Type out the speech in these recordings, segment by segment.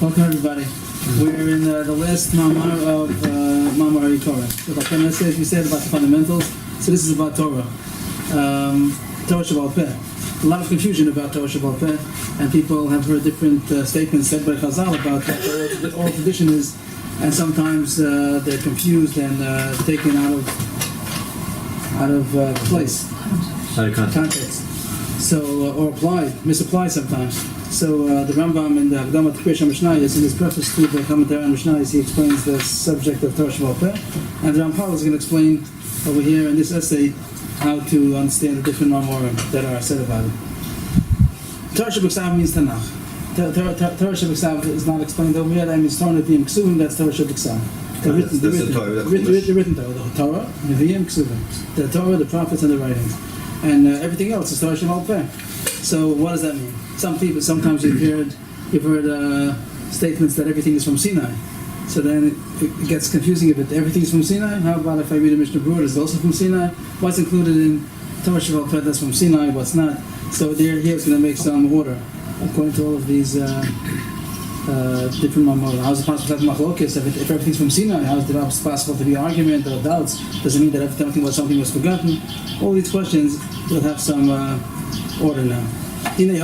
Welcome everybody. We're in the last Mamar of Mamar Torah. About 10 minutes we said about the fundamentals. So this is about Torah. Torah Shel Baal Peh. A lot of confusion about Torah Shel Baal Peh, and people have heard different statements said by Chazal about what oral tradition is, and sometimes they're confused and taken out of place, out of context. So, or misapplied sometimes. So the Rambam in the Hagdama to Pirush HaMishnayos, in his preface to the commentary on Mishnayos, he explains the subject of Torah Shel Baal Peh, and the Ramchal is going to explain over here in this essay how to understand the different Mamorim that are said about it. Torah Shel Baal means Tanakh. Torah Shel Baal is not explained over here. That means Torah Nevi'im Ksuvim. That's Torah Shel Baal. The written Torah, the Torah, Nevi'im Ksuvim, the Torah, the prophets, and the writings, and everything else is Torah Shel Baal Peh. So what does that mean? Some people, sometimes you've heard statements that everything is from Sinai. So then it gets confusing a bit. Everything is from Sinai. How about if I read a Mishnah Berurah, is also from Sinai? What's included in Torah Shel Baal Peh that's from Sinai? What's not? So here's going to make some order according to all of these different mamorim. How is it possible to have machlokes? If everything's from Sinai, how is it possible to be argument or doubts? Does it mean that everything was something was forgotten? All these questions will have some order now. The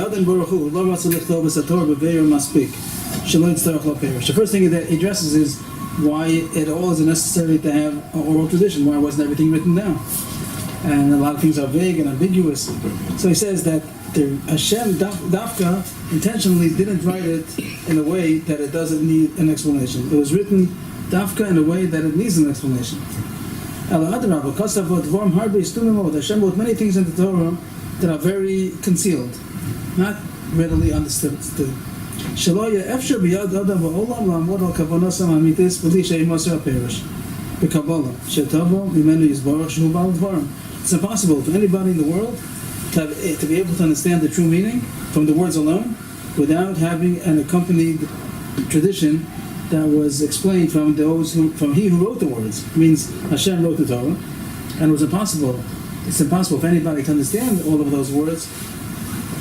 first thing that he addresses is why it all is necessary to have an oral tradition. Why wasn't everything written down? And a lot of things are vague and ambiguous. So he says that Hashem Dafka intentionally didn't write it in a way that it doesn't need an explanation. It was written Dafka in a way that it needs an explanation. Hashem wrote many things in the Torah that are very concealed, not readily understood. It's impossible for anybody in the world to be able to understand the true meaning from the words alone without having an accompanied tradition that was explained from he who wrote the words. It means Hashem wrote the Torah, and it was impossible. It's impossible for anybody to understand all of those words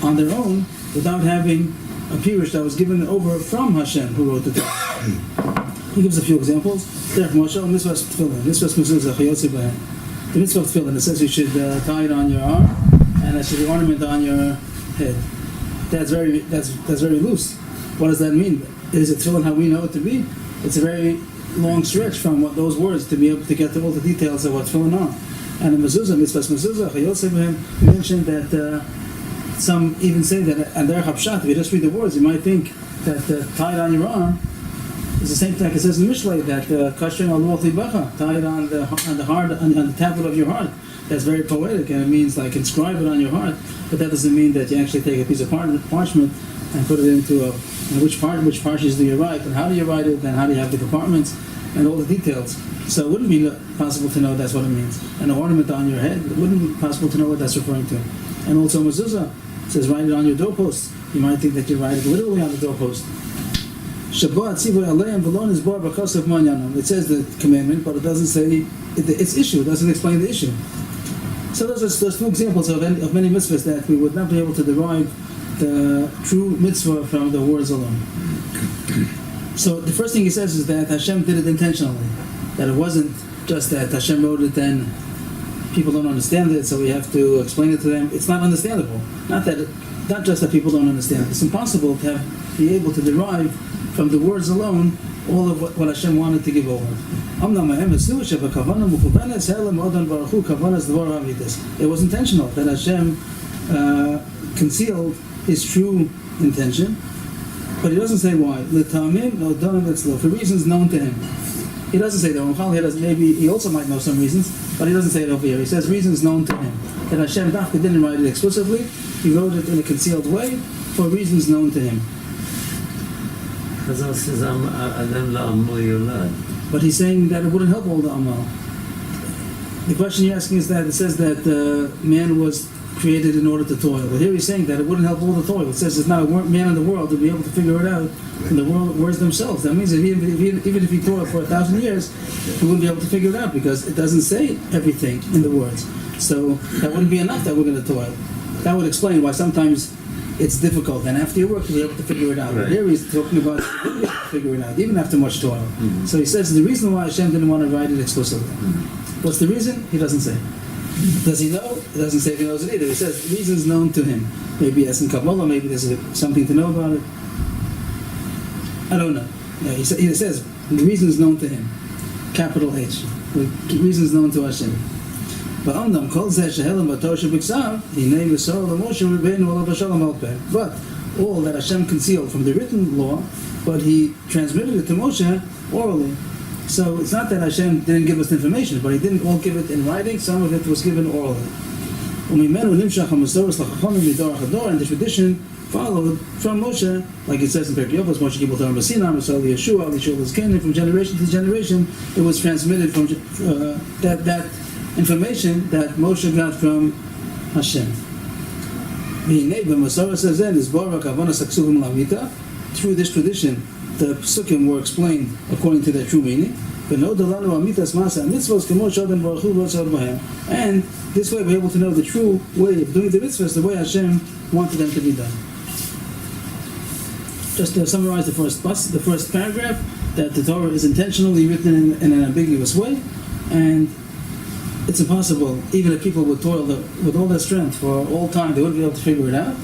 on their own without having a pirush that was given over from Hashem who wrote the Torah. He gives a few examples. Derech Moshe, mitzvah tefillin, mitzvah mezuzah, chayotzi b'hem. The mitzvah of tefillin, it says you should tie it on your arm, and it should be ornament on your head. That's very loose. What does that mean? Is it tefillin how we know it to be? It's a very long stretch from what those words to be able to get to all the details of what tefillin are. And the mezuzah, mitzvah mezuzah, chayotzi b'hem, we mentioned that some even say that, and Derech Hashem, if you just read the words, you might think that tie it on your arm is the same thing. It says in the Mishlei that kasher al luach libacha, tie it on the heart, on the tablet of your heart. That's very poetic, and it means like inscribe it on your heart. But that doesn't mean that you actually take a piece of parchment and put it into which parshes do you write, and how do you write it, and how do you have the compartments, and all the details. So it wouldn't be possible to know that's what it means. And an ornament on your head, it wouldn't be possible to know what that's referring to. And also mezuzah, it says write it on your doorpost. You might think that you write it literally on the doorpost. It says the commandment, but it doesn't say its issue. It doesn't explain the issue. So those are two examples of many mitzvahs that we would not be able to derive the true mitzvah from the words alone. So the first thing he says is that Hashem did it intentionally. That it wasn't just that Hashem wrote it and people don't understand it, so we have to explain it to them. It's not understandable. Not just that people don't understand it. It's impossible to be able to derive from the words alone all of what Hashem wanted to give over. It was intentional that Hashem concealed His true intention, but He doesn't say why. For reasons known to Him. He doesn't say that. Maybe he also might know some reasons, but he doesn't say it over here. He says reasons known to him. That Hashem Dafka didn't write it explicitly. He wrote it in a concealed way for reasons known to him. But he's saying that it wouldn't help all the Amal. The question you're asking is that it says that man was created in order to toil. But here he's saying that it wouldn't help all the toil. It says there's not a man in the world to be able to figure it out from the words themselves. That means that even if he toiled for 1,000 years, he wouldn't be able to figure it out because it doesn't say everything in the words. So that wouldn't be enough that we're going to toil. That would explain why sometimes it's difficult, and after your work you'll be able to figure it out. Right. But here he's talking about you will be able to figure it out, even after much toil. So he says the reason why Hashem didn't want to write it explicitly. What's the reason? He doesn't say. Does he know? He doesn't say if he knows it either. He says reasons known to him. Maybe he has some Kabbalah, maybe there's something to know about it. I don't know. Yeah, he says the reasons known to him. Capital H. The reasons known to Hashem. But all that Hashem concealed from the written law, but he transmitted it to Moshe orally. So it's not that Hashem didn't give us the information, but he didn't all give it in writing, some of it was given orally. And the tradition followed from Moshe, like it says in Pirkei Avos, Moshe Kibul Torah Masina, Masal Yeshua, Yeshua was Canaan, from generation to generation, it was transmitted from that information that Moshe got from Hashem. Through this tradition, the psukim were explained according to their true meaning. And this way we're able to know the true way of doing the mitzvahs, the way Hashem wanted them to be done. Just to summarize the first paragraph, that the Torah is intentionally written in an ambiguous way, and it's impossible, even if people would toil with all their strength for all time, they wouldn't be able to figure it out.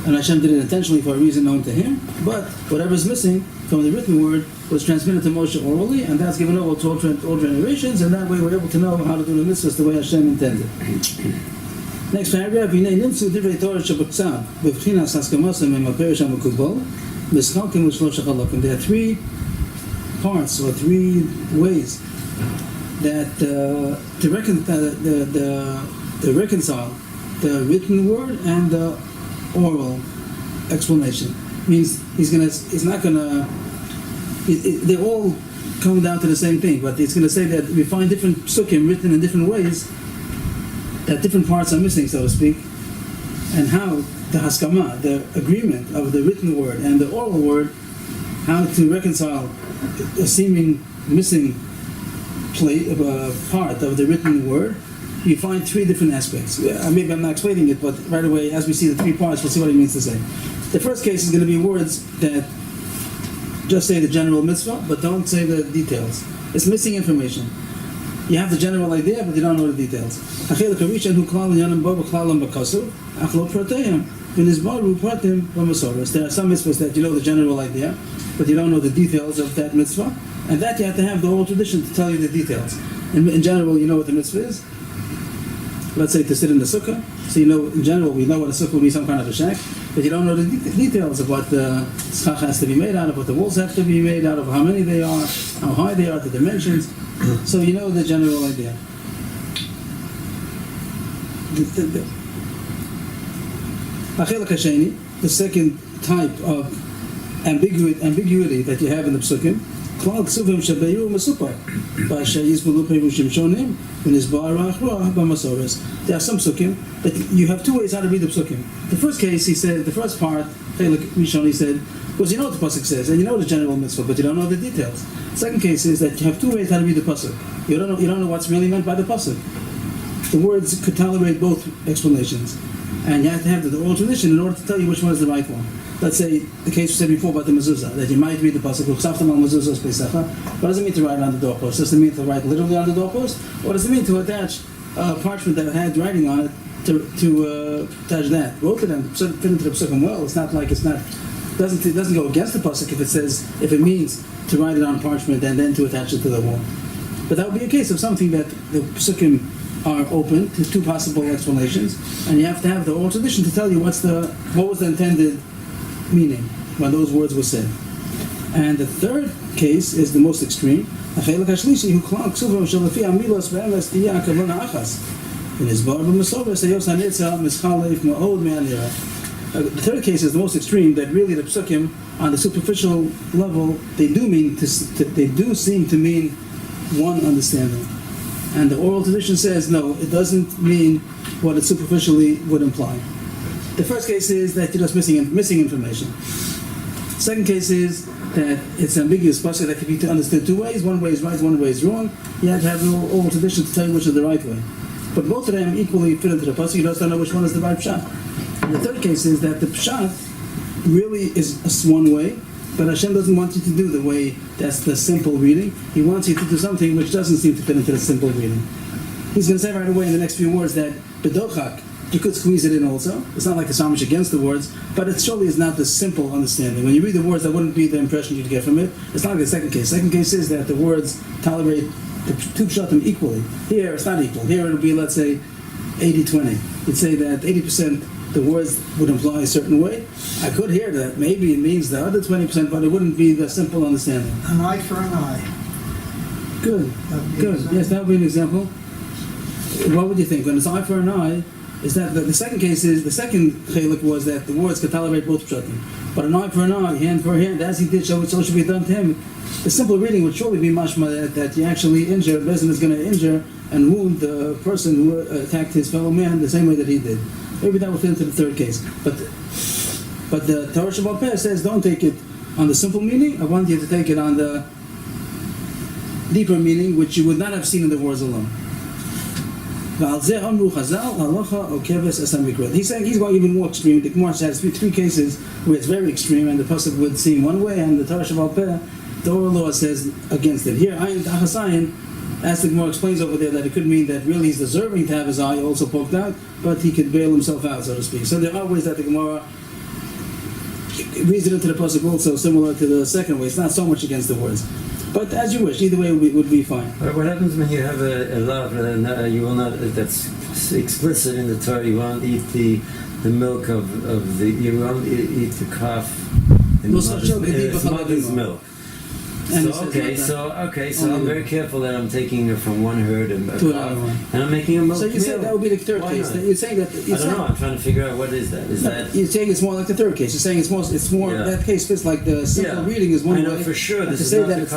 And Hashem did it intentionally for a reason known to him. But whatever's missing from the written word was transmitted to Moshe orally, and that's given over to all generations, and that way we're able to know how to do the mitzvahs the way Hashem intended. Next paragraph, there are three parts or three ways that to reconcile the written word and the oral explanation. Means they all come down to the same thing, but it's going to say that we find different psukim written in different ways, that different parts are missing, so to speak, and how the haskama, the agreement of the written word and the oral word, how to reconcile a seeming missing part of the written word. You find three different aspects. Maybe I'm not explaining it, but right away, as we see the three parts, we'll see what he means to say. The first case is going to be words that just say the general mitzvah, but don't say the details. It's missing information. You have the general idea, but you don't know the details. There are some mitzvahs that you know the general idea, but you don't know the details of that mitzvah, and that you have to have the oral tradition to tell you the details. In general, you know what the mitzvah is. Let's say to sit in the sukkah, so you know, in general, we know what a sukkah will be, some kind of a shack, but you don't know the details of what the schach has to be made out of, what the walls have to be made out of, how many they are, how high they are, the dimensions. So you know the general idea. The second type of ambiguity that you have in the psukim, there are some psukim that you have two ways how to read the psukim. The first case, he said, the first part, he said, was you know what the pasuk says, and you know the general mitzvah, but you don't know the details. The second case is that you have two ways how to read the pasuk. You don't know what's really meant by the pasuk. The words could tolerate both explanations, and you have to have the oral tradition in order to tell you which one is the right one. Let's say the case we said before about the mezuzah, that you might read the pasuk, what does it mean to write it on the doorpost? Does it mean to write literally on the doorpost? Or does it mean to attach a parchment that had writing on it to attach that? Both of them fit into the psukim well. It's not like it doesn't go against the pasuk if it means to write it on parchment and then to attach it to the wall. But that would be a case of something that the psukim are open to two possible explanations, and you have to have the oral tradition to tell you what was the intended meaning when those words were said. And the third case is the most extreme. The third case is the most extreme, that really the psukim on the superficial level they do seem to mean one understanding, and the oral tradition says no, it doesn't mean what it superficially would imply. The first case is that you're just missing information. Second case is that it's ambiguous pasuk that can be understood two ways. One way is right, one way is wrong. You have to have the oral tradition to tell you which is the right way. But both of them equally fit into the pasuk. You just don't know which one is the right shot. And the third case is that the pshat really is one way, but Hashem doesn't want you to do the way that's the simple reading. He wants you to do something which doesn't seem to fit into the simple reading. He's going to say right away in the next few words that bedochak, you could squeeze it in also. It's not like it's so much against the words, but it surely is not the simple understanding. When you read the words, that wouldn't be the impression you'd get from it. It's not like the second case. Second case is that the words tolerate the two pshatim equally. Here, it's not equal. Here, it'll be, let's say, 80-20. You'd say that 80% the words would imply a certain way. I could hear that maybe it means the other 20%, but it wouldn't be the simple understanding. An eye for an eye. Good. Good. Yes, that would be an example. What would you think? When it's eye for an eye, is that the second case is, the second chelik was that the words could tolerate both pshatim. But an eye for an eye, hand for a hand, as he did, so should be done to him. The simple reading would surely be mashma that you actually injure, a person is going to injure and wound the person who attacked his fellow man the same way that he did. Maybe that will fit into the third case. But the Torah Shel Baal Peh says, don't take it on the simple meaning. I want you to take it on the deeper meaning, which you would not have seen in the words alone. He's saying he's going even more extreme. The Gemara has three cases where it's very extreme, and the pasuk would seem one way, and the Torah Shel Baal Peh, the oral law says against it. Here, Ayin Tachasayin, as the Gemara explains over there, that it could mean that really he's deserving to have his eye also poked out, but he could bail himself out, so to speak. So there are ways that the Gemara reads it into the pasuk also, similar to the second way. It's not so much against the words. But as you wish, either way would be fine. What happens when you have a love and you will not, that's explicit in the Torah, you won't eat the milk of the, you won't eat the calf in mother's milk. And so I'm very careful that I'm taking it from one herd and I'm making a milk. So you say that would be the third case. You're saying that. I don't know. I'm trying to figure out what is that. You're saying it's more like the third case. You're saying it's more. Yeah. That case fits like the simple reading is one way. I know for sure. This is not the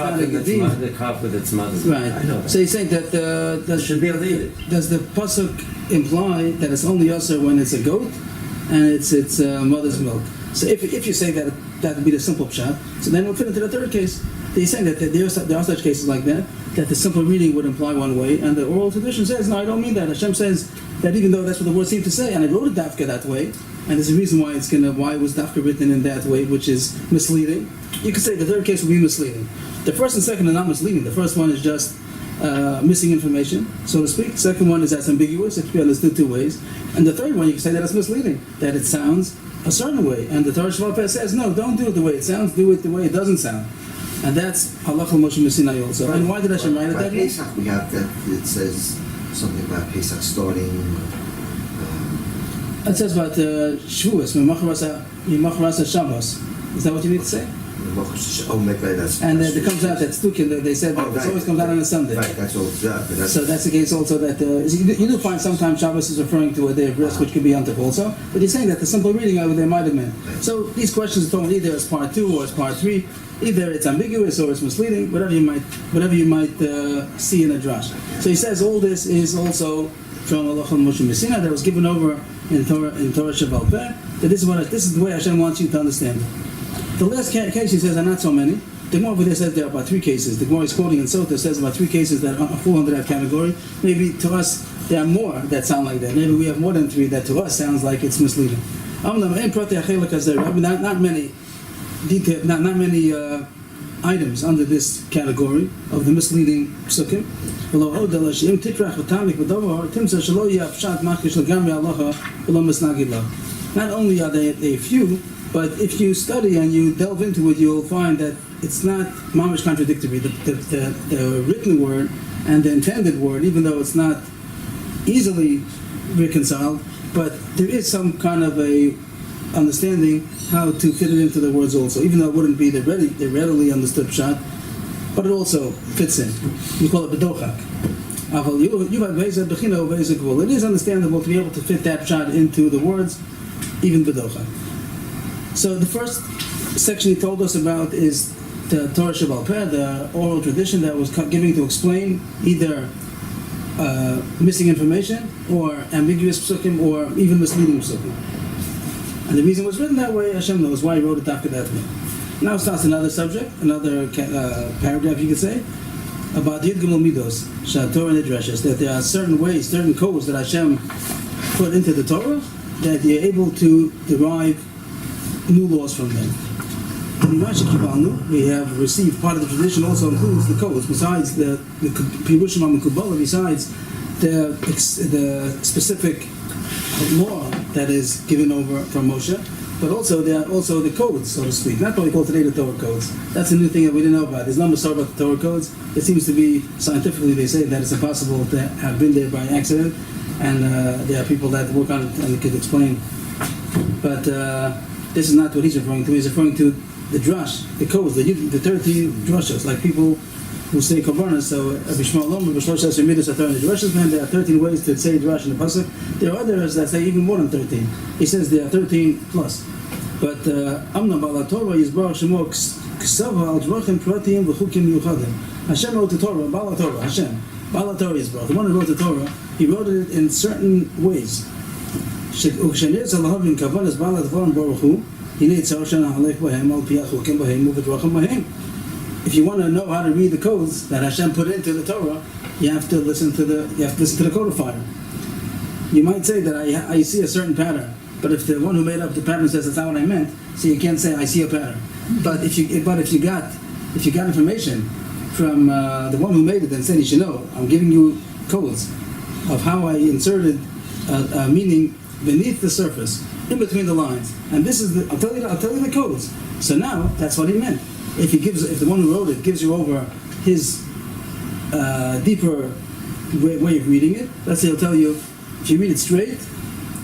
calf with its mother's milk. Right. I know that. So you're saying that should be illegal. Does the pasuk imply that it's only also when it's a goat and it's mother's milk? So if you say that would be the simple pshat, so then we'll fit into the third case. They're saying that there are such cases like that the simple reading would imply one way, and the oral tradition says, no, I don't mean that. Hashem says that even though that's what the words seem to say, and I wrote it dafka that way, and there's a reason why why it was dafka written in that way, which is misleading. You could say the third case would be misleading. The first and second are not misleading. The first one is just missing information, so to speak. The second one is that's ambiguous. It can be understood two ways. And the third one, you can say that it's misleading, that it sounds a certain way. And the Torah Shel Baal Peh says, no, don't do it the way it sounds, do it the way it doesn't sound. And that's Halach al-Moshe Messinai also. Right. And why did Hashem write it that way? Pesach, we have that it says something about Pesach starting. It says about Shavuos, Mimachras Shabbos. Is that what you need to say? Oh, maybe that's. And it comes out that Stukin, they said that it always comes out on a Sunday. Right, that's all. Yeah, so that's the case also that you do find sometimes Shabbos is referring to a day of rest, which could be Yom Tov also. But you're saying that the simple reading over there might have been. Right. So these questions are told either as part 2 or as part 3. Either it's ambiguous or it's misleading, whatever you might see in a drash. So he says all this is also from Halach al-Moshe Messinai that was given over in Torah Shel Baal Peh. That this is the way Hashem wants you to understand it. The last case he says are not so many. The Gemara over there says there are about 3 cases. The Gemara is quoting in Sota says about 3 cases that fall under that category. Maybe to us there are more that sound like that. Maybe we have more than 3 that to us sounds like it's misleading. Not many detail, not many items under this category of the misleading psukim. Not only are they few, but if you study and you delve into it, you'll find that it's not mamish contradictory. The written word and the intended word, even though it's not easily reconciled, but there is some kind of a understanding how to fit it into the words also, even though it wouldn't be the readily understood pshat, but it also fits in. We call it bedochak. It is understandable to be able to fit that pshat into the words, even bedochak. So the first section he told us about is the Torah Shel Baal Peh, the oral tradition that was giving to explain either missing information or ambiguous psukim or even misleading psukim. And the reason it was written that way, Hashem knows why he wrote it after that way. Now starts another subject, another paragraph you could say, about Yid Gimel Midos, Shal Torah Nidreshes, that there are certain ways, certain codes that Hashem put into the Torah, that you're able to derive new laws from them. In we have received part of the tradition also includes the codes, besides the Pirushim HaMekubala, besides the specific law that is given over from Moshe, but also there are also the codes, so to speak. Not what we call today the Torah codes. That's a new thing that we didn't know about. There's no Masar about the Torah codes. It seems to be, scientifically they say that it's impossible to have been there by accident, and there are people that work on it and could explain. But this is not what he's referring to. He's referring to the drush, the codes, the 13 drushas, like people who say Kavarnas. So Bishma Lom, Bishma says in the drushes, man, there are 13 ways to say drush in the pasuk. There are others that say even more than 13. He says there are 13 plus. But Amna Bala Torah is Baruch Shemo Ksava al Drachim Pratim V'chukim Yuchadim. Hashem wrote the Torah, Bala Torah, Hashem. Bala Torah is Baruch. The one who wrote the Torah, he wrote it in certain ways. Ukshanir Zalahavim Kavanas Bala Tvarim Baruch Hu. If you want to know how to read the codes that Hashem put into the Torah, you have to listen to the codifier. You might say that I see a certain pattern, but if the one who made up the pattern says that's not what I meant, so you can't say I see a pattern. But if you got information from the one who made it and said you should know, I'm giving you codes of how I inserted a meaning beneath the surface, in between the lines, and this is I'll tell you the codes. So now that's what he meant. If the one who wrote it gives you over his deeper way of reading it, let's say he'll tell you if you read it straight,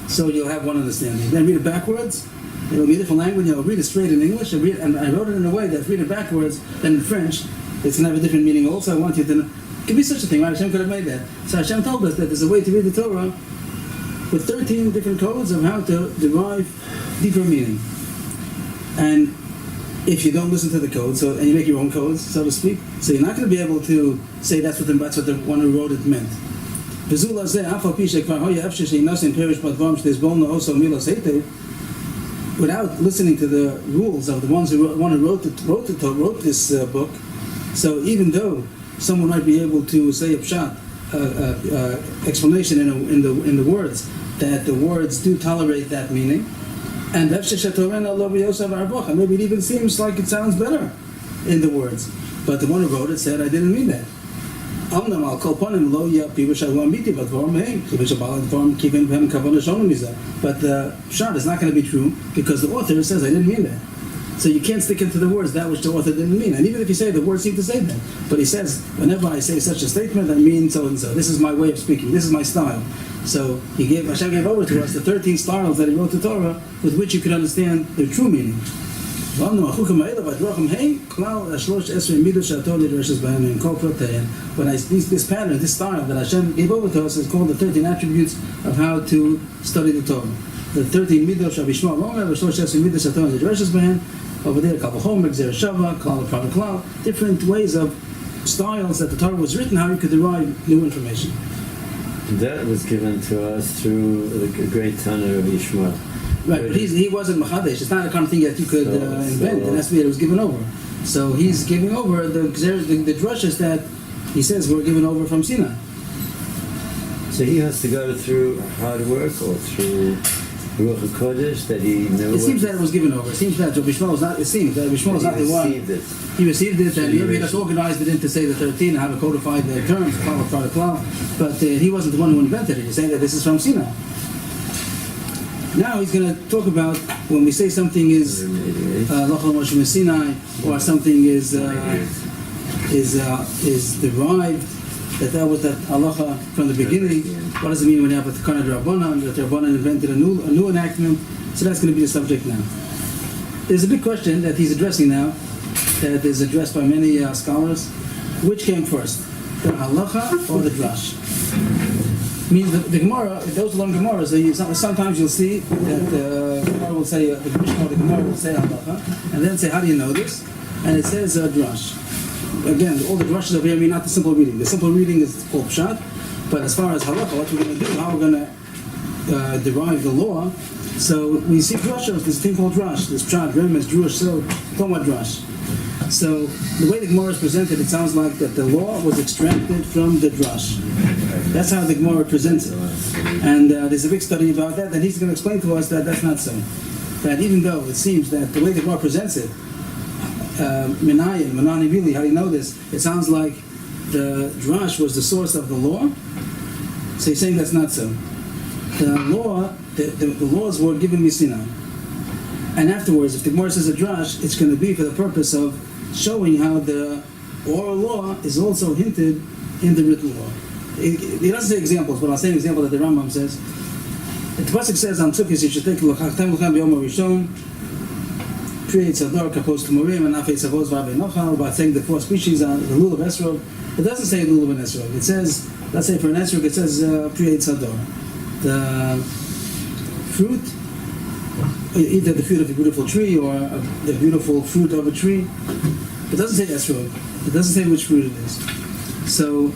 so you'll have one understanding. Then read it backwards, it'll be a different language. You'll read it straight in English, and I wrote it in a way that read it backwards, then in French, it's going to have a different meaning. Also, I want you to know, it could be such a thing, right? Hashem could have made that. So Hashem told us that there's a way to read the Torah with 13 different codes of how to derive deeper meaning. And if you don't listen to the codes, and you make your own codes, so to speak, so you're not going to be able to say that's what the one who wrote it meant. Without listening to the rules of the one who wrote this book, so even though someone might be able to say a pshat, explanation in the words, that the words do tolerate that meaning, and maybe it even seems like it sounds better in the words, but the one who wrote it said I didn't mean that. But the pshat is not going to be true because the author says I didn't mean that. So you can't stick into the words that which the author didn't mean. And even if you say the words seem to say that, but he says, whenever I say such a statement, I mean so and so. This is my way of speaking. This is my style. So Hashem gave over to us the 13 styles that he wrote the Torah, with which you could understand the true meaning. When this pattern, this style that Hashem gave over to us is called the 13 attributes of how to study the Torah. The 13 midos shall be shma longer, the shlosh esrei midos shatorah the Derech Hashem over there, Kal V'chomer, Gzer Shava, Klal V'Prada Klal, different ways of styles that the Torah was written, how you could derive new information. That was given to us through the great Tanner of Yishmael. Right, but he wasn't Machadesh. It's not a kind of thing that you could invent. It has to be that it was given over. So he's giving over the drushes that he says were given over from Sinai. So he has to go through hard work or through Ruach HaKodesh that he knew. It seems that it was given over. It seems that Rabbi Shmuel is not. It seems that Rabbi Shmuel is not the one. He received it, and he just organized it into say the 13 and how to codify the terms, Klal V'Prada Klal. But he wasn't the one who invented it. He's saying that this is from Sinai. Now he's going to talk about when we say something is Lachal Moshe Sinai, or something is derived, that was that halacha from the beginning. What does it mean when you have a Takana D'Rabbanan, that the Rabbanan invented a new enactment? So that's going to be the subject now. There's a big question that he's addressing now, that is addressed by many scholars. Which came first, the halacha or the drash? Means the Gemara, those who learn Gemara, so sometimes you'll see that the Gemara will say, the Gemara will say halacha, and then say, how do you know this? And it says drash. Again, all the drushes over here mean not the simple reading. The simple reading is called pshat, but as far as halacha, what we're going to do, how we're going to derive the law, so we see drushes, this thing called drash, this pshat, remes, drush, so talking about drash. So the way the Gemara is presented, it sounds like that the law was extracted from the drash. That's how the Gemara presents it. And there's a big study about that, and he's going to explain to us that that's not so. That even though it seems that the way the Gemara presents it, Menani really, how do you know this? It sounds like the Drash was the source of the law. So he's saying that's not so. The laws were given by Sinai. And afterwards, if the Gemara says a Drash, it's going to be for the purpose of showing how the oral law is also hinted in the written law. He doesn't say examples, but I'll say an example that the Rambam says. The Pasuk says, "On Sukkot you should take l'chachtem l'chem b'yom harishon, create tzador kapos t'morim and afei tzavos v'avei nochal," about saying the 4 species on the lulav esrog. It doesn't say lulav and esrog. It says, let's say for an esrog, it says create tzador. The fruit, either the fruit of a beautiful tree or the beautiful fruit of a tree. It doesn't say esrog. It doesn't say which fruit it is. So,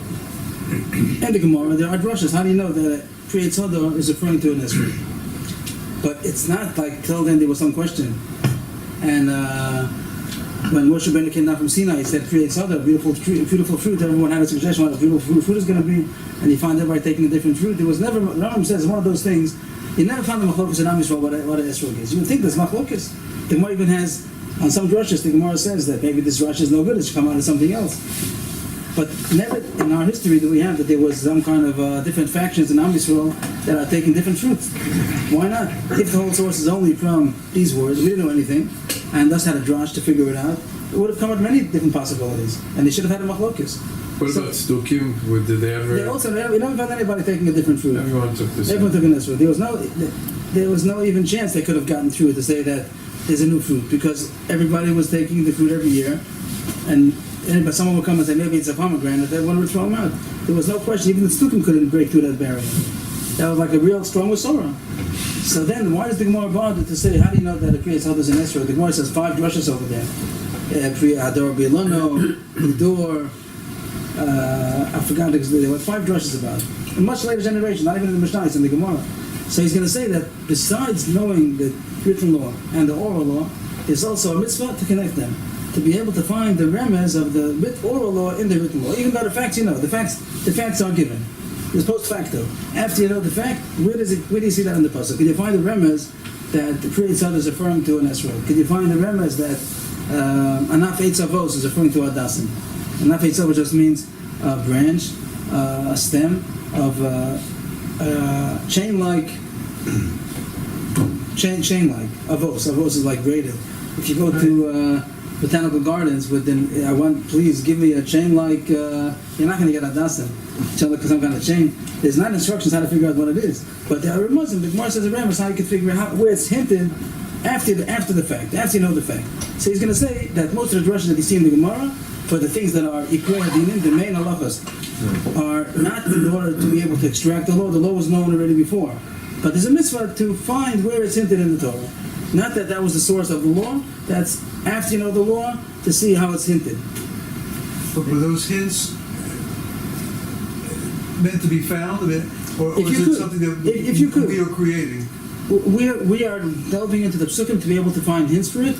in the Gemara, there are drushes. How do you know that Priyat Tzador is referring to an esrog? But it's not like till then there was some question. And when Moshe Rabbeinu came down from Sinai, he said Priyat Tzador, beautiful fruit. Everyone had a suggestion what a beautiful fruit is going to be, and he found everybody taking a different fruit. There was never. The Rambam says it's one of those things. You never found the machlokas in Am Yisrael what an esrog is. You would think there's machlokas. The Gemara even has on some drushes. The Gemara says that maybe this drush is no good. It should come out of something else. But never in our history do we have that there was some kind of different factions in Am Yisrael that are taking different fruits. Why not? If the whole source is only from these words, we didn't know anything, and thus had a drash to figure it out, it would have come up many different possibilities, and they should have had a machlokas. What about Stukim? Did they ever? They also, we never found anybody taking a different fruit. Everyone took this. Everyone took an fruit. There was no even chance they could have gotten through it to say that there's a new fruit, because everybody was taking the fruit every year, but someone would come and say maybe it's a pomegranate. They wanted to throw them out. There was no question. Even the Stukim couldn't break through that barrier. That was like a real strong Masorah. So then, why does the Gemara bother to say how do you know that it creates others in Israel? The Gemara says 5 drushes over there. Ador Bilono, Idor. I forgot there were 5 drushes about it. A much later generation, not even in the Mishnah, it's in the Gemara. So he's going to say that besides knowing the written law and the oral law, there's also a mitzvah to connect them, to be able to find the remez of the oral law in the written law. Even though the facts you know, the facts are given. It's post facto. After you know the fact, where do you see that in the pasuk? Can you find the remez that the Priyat Tzador is referring to an esrog? Can you find the remez that Anaf Eitzavos is referring to Adasim? Anaf Eitzavos just means a branch, a stem of chain-like. Avos. Avos is like braided. If you go to botanical gardens with them, please give me a chain-like. You're not going to get Adasim. Some kind of chain. There's not instructions how to figure out what it is. But the Muslim, the Gemara says around how you can figure out where it's hinted after the fact, after you know the fact. So he's going to say that most of the drushes that you see in the Gemara, for the things that are Ikur Hadinim, the main halachas, are not in order to be able to extract the law. The law was known already before. But there's a mitzvah to find where it's hinted in the Torah. Not that was the source of the law. That's after you know the law to see how it's hinted. But were those hints meant to be found, or is it something that we are creating? We are delving into the psukim to be able to find hints for it.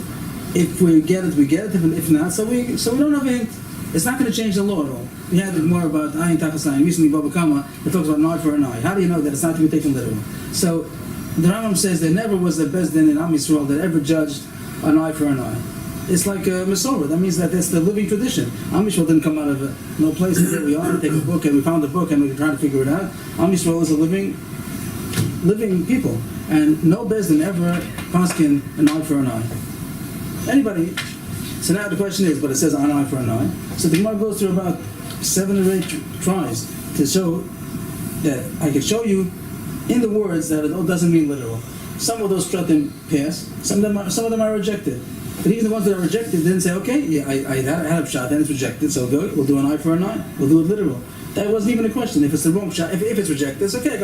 If we get it, we get it. If not, so we don't have a hint. It's not going to change the law at all. We had more about ayin tachas ayin. Recently, Baba Kama, it talks about an eye for an eye. How do you know that it's not to be taken literal? So the Rambam says there never was a beis din in Am Yisrael that ever judged an eye for an eye. It's like a Masorah. That means that it's the living tradition. Am Yisrael didn't come out of no place. And here we are, take a book, and we found a book, and we're trying to figure it out. Am Yisrael is a living people, and no beis din ever paskin an eye for an eye. Anybody? So now the question is, but it says an eye for an eye. So the Gemara goes through about 7 or 8 tries to show that I can show you in the words that it doesn't mean literal. Some of those shratim pass. Some of them are rejected. But even the ones that are rejected didn't say, okay, yeah, I had a shot and it's rejected, so good. We'll do an eye for an eye. We'll do it literal. That wasn't even a question. If it's the wrong shot, if it's rejected, it's okay.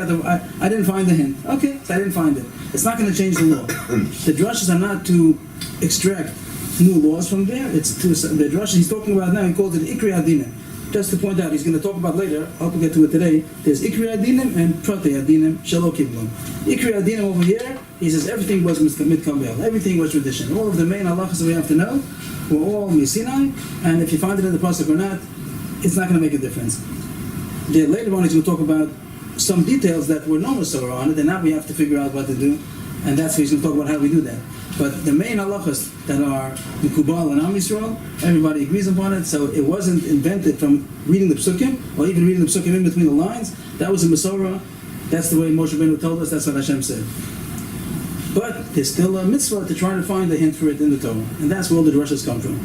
I didn't find the hint. Okay, so I didn't find it. It's not going to change the law. The drushes are not to extract new laws from there. It's to the drush he's talking about now. He calls it Ikri Adinim. Just to point out, he's going to talk about later. I hope we'll get to it today. There's Ikri Adinim and Prate Adinim Shelo Kiblon. Ikri Adinim over here, he says everything was mitkambel. Everything was tradition. All of the main halachas that we have to know were all Sinai, and if you find it in the pasuk or not, it's not going to make a difference. Then later on he's going to talk about some details that were no Masorah on it, and now we have to figure out what to do, and that's what he's going to talk about, how we do that. But the main halachas that are Mekubal and Am Yisrael, everybody agrees upon it, so it wasn't invented from reading the Psukim, or even reading the Psukim in between the lines. That was a Masorah. That's the way Moshe Rabbeinu told us, that's what Hashem said. But there's still a mitzvah to try to find a hint for it in the Torah, and that's where all the drushes come from.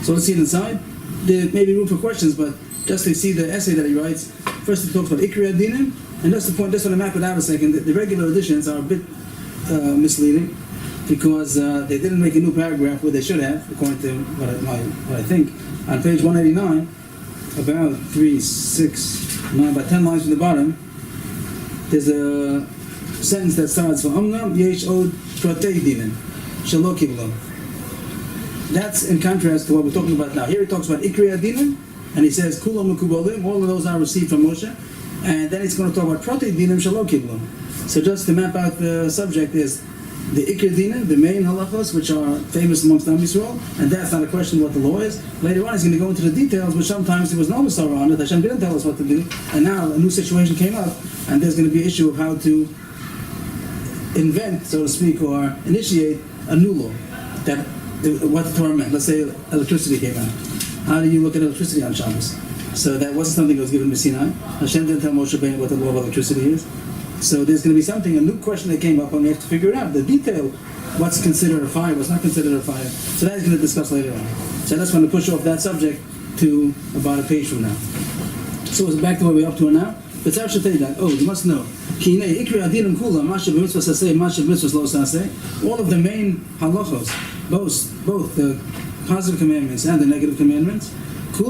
So let's see it inside. There may be room for questions, but just to see the essay that he writes, first he talks about Ikri Adinim, and just to want to map it out a second, the regular editions are a bit misleading, because they didn't make a new paragraph where they should have, according to what I think. On page 189, about 3, 6, 9, about 10 lines from the bottom, there's a sentence that starts, V'amnam yesh od protei dinim, shelo kiblo. That's in contrast to what we're talking about now. Here he talks about Ikri Adinim, and he says, Kulam Mekubolim, all of those are received from Moshe, and then he's going to talk about Protei Dinim Shelo Kiblo. So just to map out the subject is the Ikri Dinim, the main halachos, which are famous amongst Am Yisrael, and that's not a question what the law is. Later on he's going to go into the details, which sometimes there was no Masorah on it, Hashem didn't tell us what to do, and now a new situation came up, and there's going to be an issue of how to invent, so to speak, or initiate a new law, that what the Torah meant. Let's say electricity came out. How do you look at electricity on Shabbos? So that wasn't something that was given to Sinai. Hashem didn't tell Moshe Rabbeinu what the law of electricity is. So there's going to be something, a new question that came up, and we have to figure it out. The detail, what's considered a fire, what's not considered a fire. So that is going to discuss later on. So that's going to push off that subject to about a page from now. So it's back to where we're up to now. But I should tell you that. Oh, you must know. All of the main halachos, both the positive commandments and the negative commandments, they're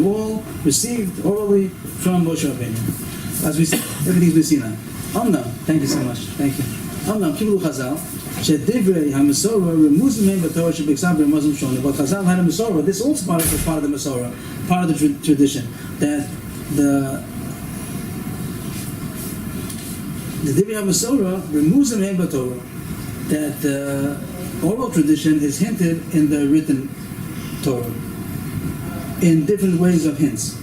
all received orally from Moshe Rabbeinu. As we said, everything's with Sinai. Thank you so much. Thank you. Kiblu Chazal, Shedivrei HaMasorah remuzim hem b'Torah shebiksav b'Mazim Shona. But Chazal had a Masorah. This also part of the Masorah, part of the tradition, that the Divrei HaMasorah remuzim hem b'Torah, that the oral tradition is hinted in the written Torah in different ways of hints.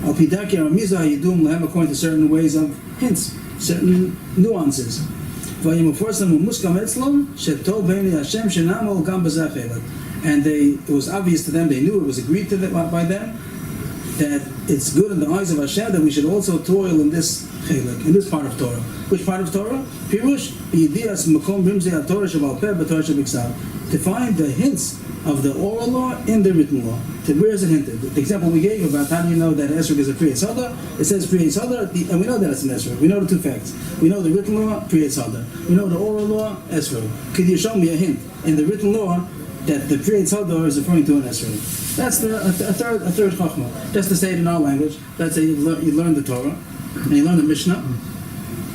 Al pidaki aramiza yidum lehem, according to certain ways of hints, certain nuances. And it was obvious to them, they knew, it was agreed to them, by them, that it's good in the eyes of Hashem that we should also toil in this chelik, in this part of Torah. Which part of Torah? Pirush, Yedias Makom Rimzei Torah Shel Baal Peh Torah Shel Biksav. To find the hints of the oral law in the written law. Where is it hinted? The example we gave about how do you know that Esrog is a Pri Yitzhada? It says Pri Yitzhada, and we know that it's an Esrog. We know the two facts. We know the written law, Pri Yitzhada. We know the oral law, Esrog. Could you show me a hint in the written law that the Pri Yitzhada is referring to an Esrog? That's a third chachma. Just to say it in our language, let's say you learn the Torah, and you learn the Mishnah,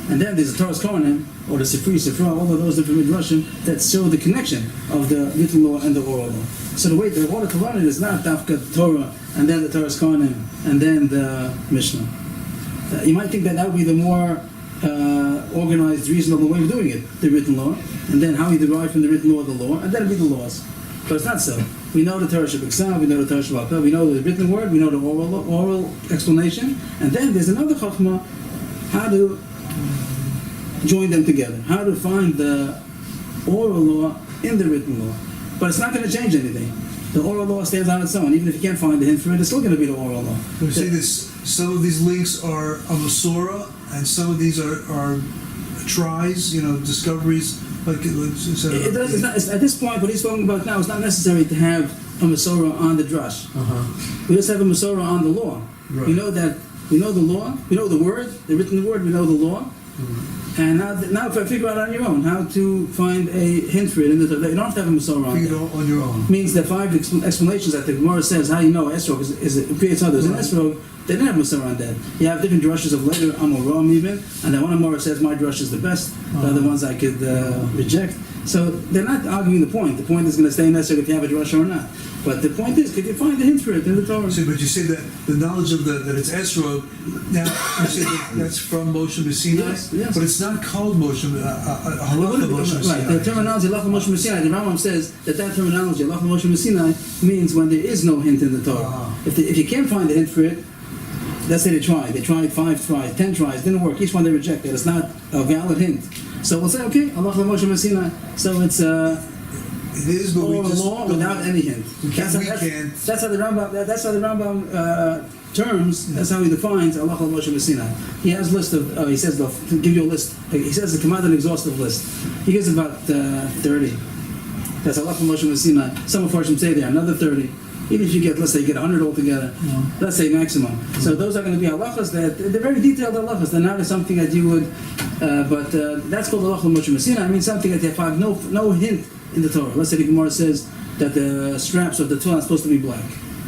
and then there's the Torah's Kohanim, or the Sifra, all of those different midrashim that show the connection of the written law and the oral law. So the order to learn it is not Dafka Torah, and then the Torah's Kohanim, and then the Mishnah. You might think that would be the more organized, reasonable way of doing it, the written law, and then how you derive from the written law the law, and then it'll be the laws. But it's not so. We know the Torah Shel Baal, we know the Torah Shel Baal, we know the written word, we know the oral explanation, and then there's another chachma, how to join them together, how to find the oral law in the written law. But it's not going to change anything. The oral law stands on its own. Even if you can't find the hint for it, it's still going to be the oral law. We say this. Some of these links are a Masorah, and some of these are tries, discoveries. Like at this point, what he's talking about now is not necessary to have a Masorah on the drush. We just have a Masorah on the law. Right. We know the law, we know the word, the written word, we know the law. And now if I figure out on your own how to find a hint for it in the Torah, you don't have to have a Masorah on it. Figure it out on your own. Means that 5 explanations that the Gemara says how you know Esrog is it creates others. Right. In Esrog, they didn't have Masorah on that. You have different drushes of later Amoram even, and then one Amorah says my drush is the best, the other ones I could reject. So they're not arguing the point. The point is going to stay in Esrog if you have a drush or not. But the point is, could you find the hint for it in the Torah? So, but you say that the knowledge of that it's Esrog, now you say that's from Moshe Sinai, yes. But it's not called Moshe, Halacha Moshe Sinai. Right, the terminology Halacha Moshe Sinai, the Rambam says that terminology Halacha Moshe Sinai means when there is no hint in the Torah. If you can't find the hint for it, let's say they tried 5 tries, 10 tries, didn't work, each one they rejected, it's not a valid hint. So we'll say, okay, Allah Moshe Messina. So it's It is, but we oral just law don't- without any hint. we can't. That's how the Rambam terms. That's how he defines Allah Moshe Messina. He has a list of. He says to give you a list. He says to come out an exhaustive list. He gives about 30. That's Allah Moshe Messina. Some of Farshim say there another 30. Even if you get, let's say, you get 100 altogether, let's say maximum. So those are going to be halachas that they're very detailed halachas. They're not something that you would, but that's called halacha Moshe Messina. I mean something that you have no hint in the Torah. Let's say the Gemara says that the straps of the tefillin are supposed to be black.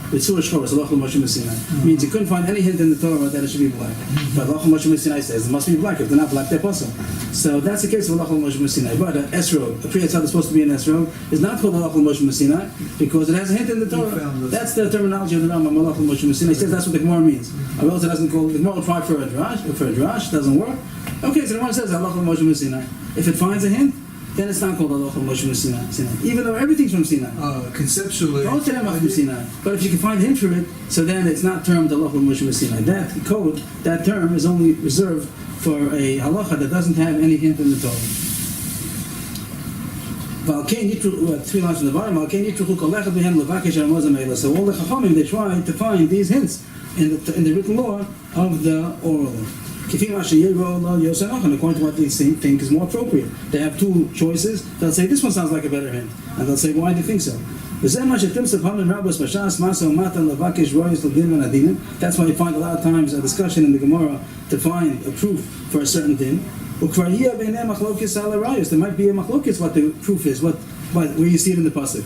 With Surah Shofar, halacha Moshe Messina means you couldn't find any hint in the Torah that it should be black. But halacha Moshe Messina says it must be black. If they're not black, they're possible. So that's the case of halacha Moshe Messina. But an esrog, a priya tzad is supposed to be an esrog, is not called halacha Moshe Messina because it has a hint in the Torah. That's the terminology of the Rambam, halacha Moshe Messina. He says that's what the Gemara means. Or else it doesn't call. The Gemara will try for a drash. If for a drash doesn't work, okay. So the Gemara says halacha Moshe Messina. If it finds a hint, then it's not called halacha Moshe Messina. Even though everything's from Sinai. Conceptually, Most of them are from Sinai. But if you can find a hint for it, so then it's not termed halacha Moshe Messina. That code, that term is only reserved for a halacha that doesn't have any hint in the Torah. 3 lines from the bottom. So all the Chachamim, they try to find these hints in the written law of the oral law. According to what they think is more appropriate. They have 2 choices. They'll say, this one sounds like a better hint. And they'll say, why do you think so? That's why you find a lot of times a discussion in the Gemara to find a proof for a certain din. There might be a machlokis what the proof is, where you see it in the pasuk.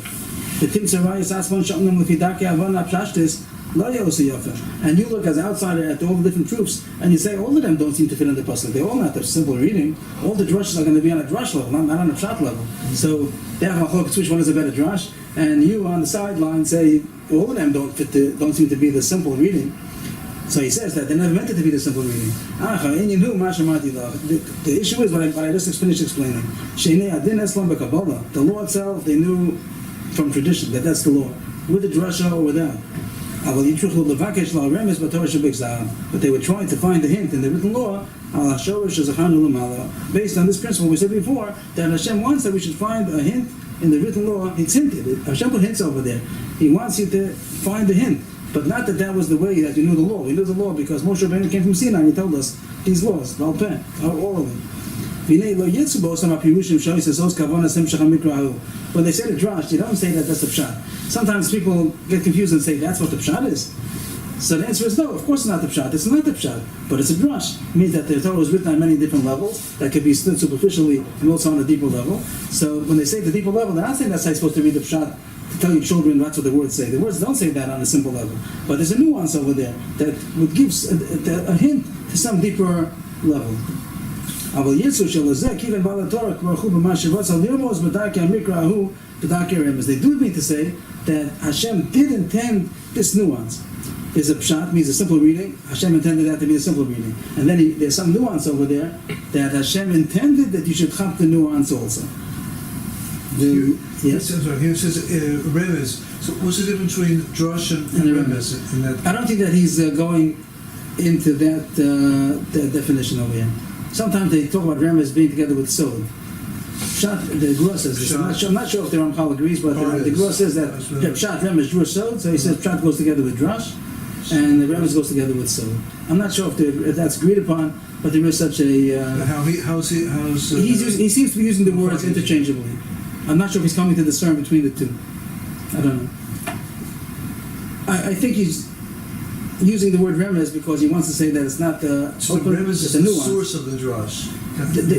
And you look as an outsider at all the different proofs, and you say all of them don't seem to fit in the pasuk. They're all not a simple reading. All the drushes are going to be on a drush level, not on a pshat level. So they have machlokes which one is a better drush, and you on the sideline say all of them don't seem to be the simple reading. So he says that they're never meant to be the simple reading. The issue is what I just finished explaining. The law itself, they knew from tradition that that's the law, with the drasha or without. But they were trying to find the hint in the written law based on this principle we said before, that Hashem wants that we should find a hint in the written law. It's hinted. Hashem put hints over there. He wants you to find the hint. But not that was the way that you knew the law. We knew the law because Moshe Rabbeinu came from Sinai and he told us these laws, Baal Peh, all of them. When they say the drash, you don't say that that's the pshat. Sometimes people get confused and say that's what the pshat is. So the answer is no, of course it's not the pshat. It's not the pshat, but it's a drash. It means that the Torah was written on many different levels that could be stood superficially and also on a deeper level. So when they say the deeper level, they're not saying that's how you're supposed to read the pshat to tell your children that's what the words say. The words don't say that on a simple level. But there's a nuance over there that would give a hint to some deeper level. They do mean to say that Hashem did intend this nuance. There's a pshat, means a simple reading. Hashem intended that to be a simple reading. And then there's some nuance over there that Hashem intended that you should chop the nuance also. Yes? Here it says remez. So what's the difference between drush and remez? I don't think that he's going into that definition over here. Sometimes they talk about remez being together with sod. Pshat, the Gura says this. I'm not sure if the Ramchal agrees, but the Gura says that pshat, remez, drush, sod. So he says pshat goes together with drush, and the remez goes together with sod. I'm not sure if that's agreed upon, but there is such a. He seems to be using the words interchangeably. I'm not sure if he's coming to discern between the two. I don't know. I think he's using the word remez because he wants to say that it's not the remez is the source of the drash.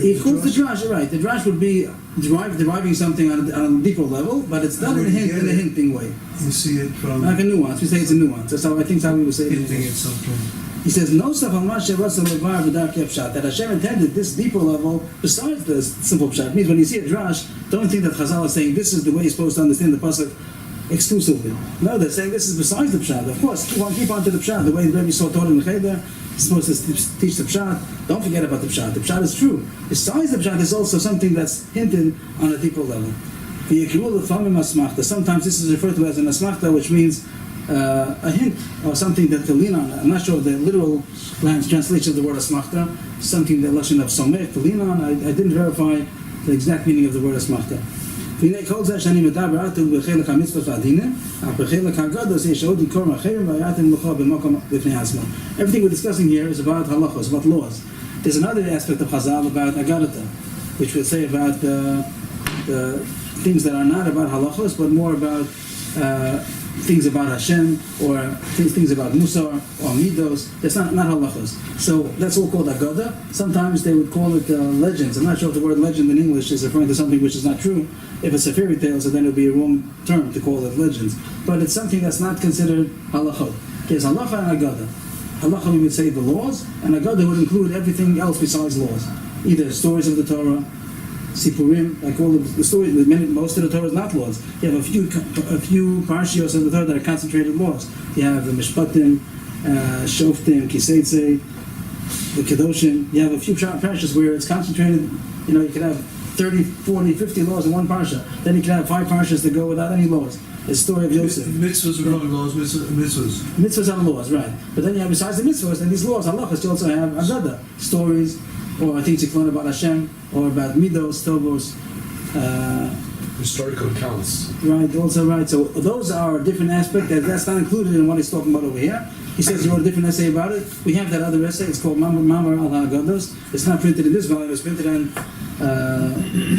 He calls the drash, you're right. The drash would be deriving something on a deeper level, but it's not in a hinting way. You see it from like a nuance. We say it's a nuance. That's how I think how we would say it. Hinting at something. He says no stuff on that Hashem intended this deeper level besides the simple pshat. It means when you see a drash, don't think that Chazal is saying this is the way you're supposed to understand the pasuk exclusively. No, they're saying this is besides the pshat. Of course, keep on to the pshat. The way the Rebbe saw Torah in the Cheder, he's supposed to teach the pshat. Don't forget about the pshat. The pshat is true. Besides the pshat is also something that's hinted on a deeper level. Sometimes this is referred to as an asmachta, which means a hint or something that to lean on. I'm not sure the literal translation of the word asmachta, something that lashon of somech to lean on. I didn't verify the exact meaning of the word asmachta. Everything we're discussing here is about halachos, about laws. There's another aspect of Chazal about agadata, which will say about the things that are not about halachos, but more about things about Hashem, or things about Musar, or Midos. That's not halachos. So that's all called agada. Sometimes they would call it legends. I'm not sure if the word legend in English is referring to something which is not true. If it's a fairy tale, so then it would be a wrong term to call it legends. But it's something that's not considered halachot. There's halacha and agada. Halacha, we would say the laws, and agada would include everything else besides laws. Either stories of the Torah, Sipurim, like all of the stories. Most of the Torah is not laws. You have a few parshios of the Torah that are concentrated laws. You have the Mishpatim, Shoftim, Kiseitze, the Kedoshim. You have a few parshas where it's concentrated. You can have 30, 40, 50 laws in one parsha. Then you can have 5 parshas that go without any laws. The story of Yosef. Mitzvahs are called laws, mitzvahs. Mitzvahs are laws, right. But then you have, besides the mitzvahs, and these laws, halachas, you also have agada, stories, or things you learn about Hashem, or about Midos, Tovos. Historical accounts. Right, also right. So those are a different aspect. That's not included in what he's talking about over here. He says he wrote a different essay about it. We have that other essay. It's called Mamar al Hagados. It's not printed in this volume. It's printed on,